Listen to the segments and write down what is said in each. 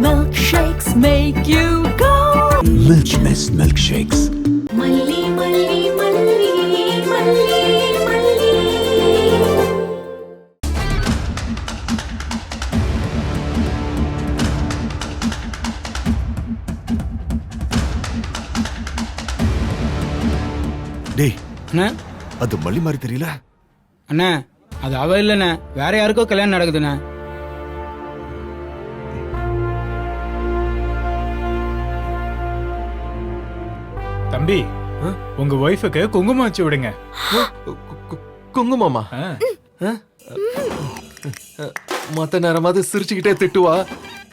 milkshakes make you go. Milk Mist milkshakes. Malli, malli, malli, malli, malli. டேய், அண்ணா அது மல்லி மாதிரி தெரியல. அண்ணா அது அவ இல்லைண்ணே, வேற யாருக்கோ கல்யாணம் நடக்குதுண்ணே. தம்பி, உங்க ஒய்ஃபுக்கு குங்குமம் வச்சு விடுங்க. குங்குமமா? மத்த நேரமாவது சிரிச்சுக்கிட்டே திட்டுவா,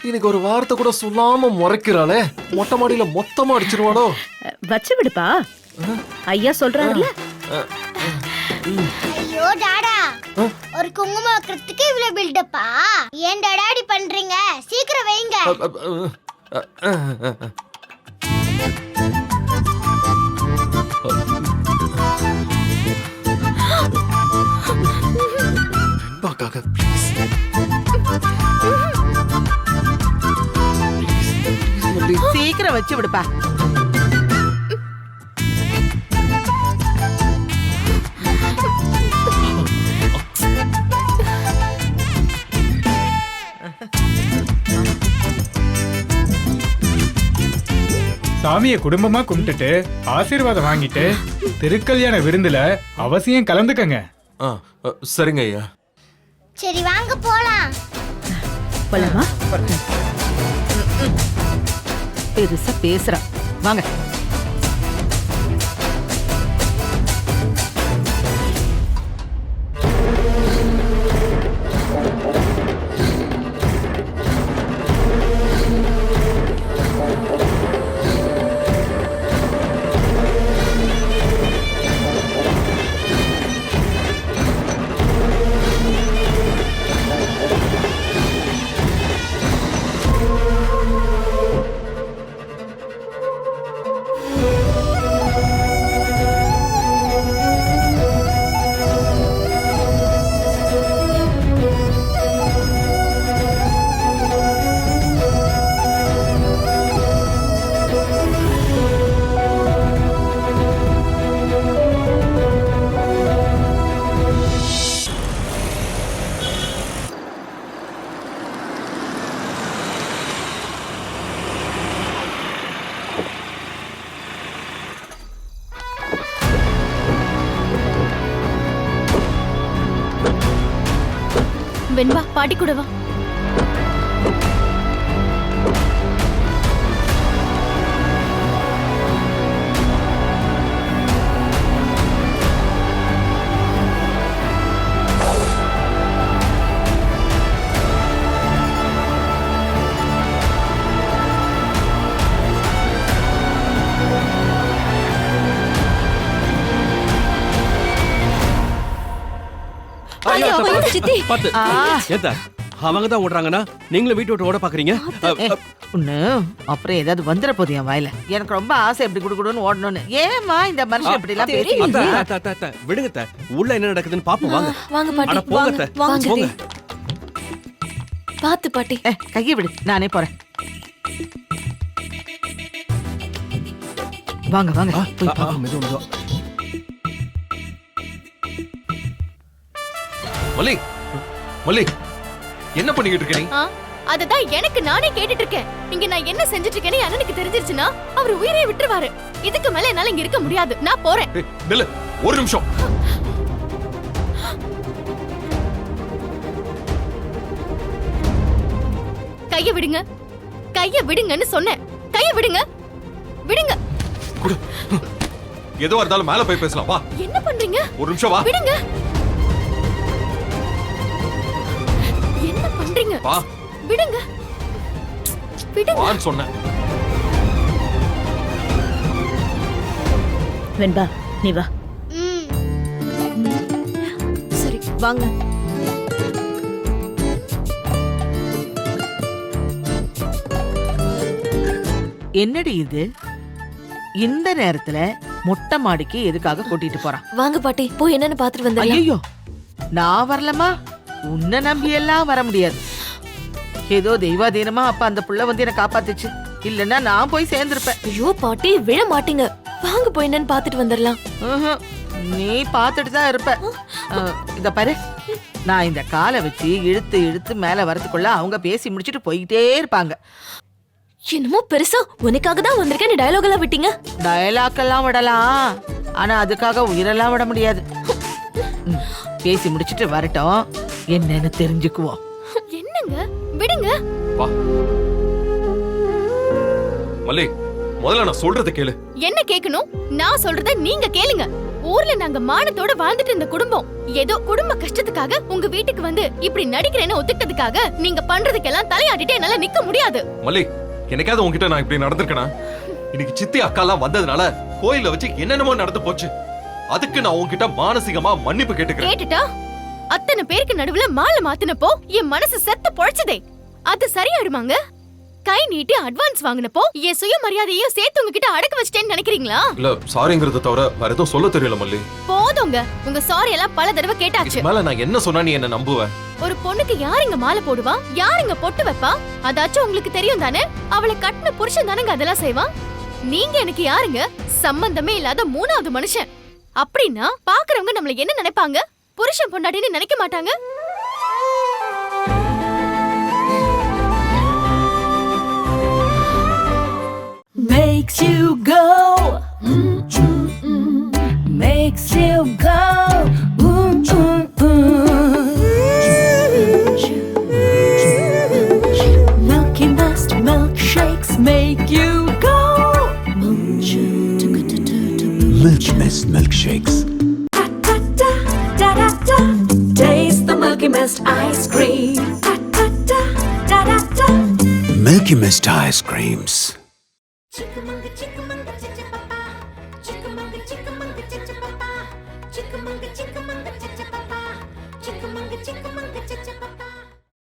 இன்னைக்கு ஒரு வார்த்தை கூட சொல்லாம முறைக்கிறாளே. மொட்டை மாடியில மொத்தமா அடிச்சிருவாளோ? வச்சு விடுப்பா, ஐயா சொல்றாருல. ஐயோ டாடா, ஒரு குங்குமம் வைக்கிறதுக்கு இவ்வளவு பில்டப்பா? ஏன் டாடா இப்படி பண்றீங்க? சீக்கிரம் வைங்க. வெண்பாக்காக ப்ளீஸ். சீக்கிரம் வச்சு விடுப்பா. சாமியை குடும்பமா கும்பிட்டுட்டு ஆசீர்வாதம் வாங்கிட்டு திருக்கல்யாண விருந்துல அவசியம் கலந்துக்கங்க. சரிங்க ஐயா. சரி வாங்க போலாம். போலாமா? பெருசா பேசுறா, வாங்க. வெண்பா, பாட்டி கூட வா. அவங்க தான் ஓடுறாங்கன்னா நீங்களும் வீட்டு விட்டு ஓட பாக்குறீங்க. அப்புறம் ஏதாவது வந்துட போகுது என் வாயில. எனக்கு ரொம்ப ஆசை எப்படி குடுக்குடுன்னு ஓடணும்னு. ஏமா இந்த மனுஷன் இப்படி எல்லாம் பேசுறீங்க? விடுங்க, உள்ள என்ன நடக்குதுன்னு பாப்போம். வாங்க வாங்க பாட்டி, போங்க போங்க. பாத்து பாட்டி. கையை விடு, நானே போறேன். வாங்க வாங்க போய் பாப்போம். மல்லி, மல்லி, என்ன பண்ணிக்கிட்டு இருக்க நீ? அததான் எனக்கு நானே கேட்டுட்டு இருக்கேன். இங்க நான் என்ன செஞ்சுட்டு இருக்கேன்னு அண்ணனுக்கு தெரிஞ்சிருச்சுன்னா அவர் உயிரை விட்டுருவாரு. இதுக்கு மேல என்னால இங்க இருக்க முடியாது, நான் போறேன். நில்லு, ஒரு நிமிஷம். கைய விடுங்க, கைய விடுங்கன்னு சொன்னேன். கைய விடுங்க, விடுங்க. எதுவா இருந்தாலும் மேல போய் பேசலாம். வா. என்ன பண்றீங்க? ஒரு நிமிஷம் வா. விடுங்க. என்ன பண்றீங்க? வா. விடுங்க, விடுங்க. வான்னு சொன்னேன். வெண்பா, நீ வா. சரி வாங்க. என்னடி இது? இந்த நேரத்துல மொட்டை மாடிக்கு எதுக்காக கூட்டிட்டு போறான்? வாங்க பாட்டி, போய் என்னன்னு பாத்துட்டு வந்தேன். ஐயோ, நான் வரலமா? உன்னை நம்பி எல்லாம் வர முடியாது. ஏதோ தெய்வாதீனமா அப்ப அந்த புள்ள வந்து என்ன காப்பாத்துச்சு. இல்லன்னா நான் போய் சேர்ந்திருப்பேன். ஐயோ பாட்டி விழ மாட்டீங்க. வாங்க போய் என்னன்னு பாத்துட்டு வந்துடலாம். ம்ஹும். நீ பாத்துட்டு தான் இருப்ப. இத பாரு, நான் இந்த காலை வச்சு இழுத்து இழுத்து மேல வரதுக்குள்ள அவங்க பேசி முடிச்சிட்டு போய்கிட்டே இருப்பாங்க. என்னமோ பெருசா உனக்காக தான் வந்திருக்கேன்னு டயலாக் எல்லாம் விட்டீங்க. டயலாக் எல்லாம் விடலாம், ஆனா அதுக்காக உயிரெல்லாம் விட முடியாது. பேசி முடிச்சிட்டு வரட்டும், என்னன்னு தெரிஞ்சுக்குவோம். என்னங்க விடுங்க. வா மல்லி, முதல்ல நான் சொல்றத கேளு. என்ன கேட்கணும்? நான் சொல்றத நீங்க கேளுங்க. ஊர்ல நாங்க மானத்தோட வாழ்ந்துட்டு இருந்த குடும்பம் ஏதோ குடும்ப கஷ்டத்துக்காக உங்க வீட்டுக்கு வந்து இப்படி நடிக்கிறேன்னு ஒத்துக்கிட்டதுக்காக நீங்க பண்றதுக்கெல்லாம் தலையாட்டிட்டு என்னால நிக்க முடியாது. மல்லி, என்னைக்காவது உன்கிட்ட நான் இப்படி நடந்திருக்கேனா? இன்னைக்கு சித்தி அக்கா எல்லாம் வந்ததுனால கோயில வச்சு என்னென்னமோ நடந்து போச்சு. அதுக்கு நான் உன்கிட்ட மானசீகமா மன்னிப்பு கேட்டுக்கிறேன். கேட்டுட்டா? அத்தனை பேருக்கு நடுவுல மாலை மாத்தினப்போ என் மனசு செத்து பொழைச்சதே. அது சரியாடுமாங்க? கை நீட்டி அட்வான்ஸ் வாங்கினப்போ என் சுயமரியாதையும் சேர்த்து உங்ககிட்ட அடக்க வச்சிட்டேன்னு நினைக்கிறீங்களா? இல்ல, சாரிங்கிறத தவிர வேற எதுவும் சொல்ல தெரியல மல்லி. போதுங்க, உங்க சாரி எல்லாம் பல தடவை கேட்டாச்சு. மேல நான் என்ன சொன்னா நீ என்ன நம்புவ? ஒரு பொண்ணுக்கு யாருங்க மாலை போடுவா, யாருங்க பொட்டு வைப்பா? அதாச்சும் உங்களுக்கு தெரியும் தானே? அவளை கட்டின புருஷன் தானங்க அதெல்லாம் செய்வான். நீங்க எனக்கு யாருங்க? சம்பந்தமே இல்லாத மூணாவது மனுஷன். அப்படின்னா பாக்குறவங்க நம்மள என்ன நினைப்பாங்க? புருஷன் பொண்டாட்டின்னு நினைக்க மாட்டாங்க? Makes you go. Makes you go. Milky Mist milkshakes make you go. Milky Mist milkshakes. Da-da-da. Taste the Milky Mist ice cream. Da-da-da. Milky Mist ice creams. Chickamauga, chickamauga, chickamauga, chickamauga, chickamauga, chickamauga, chickamauga, chickamauga.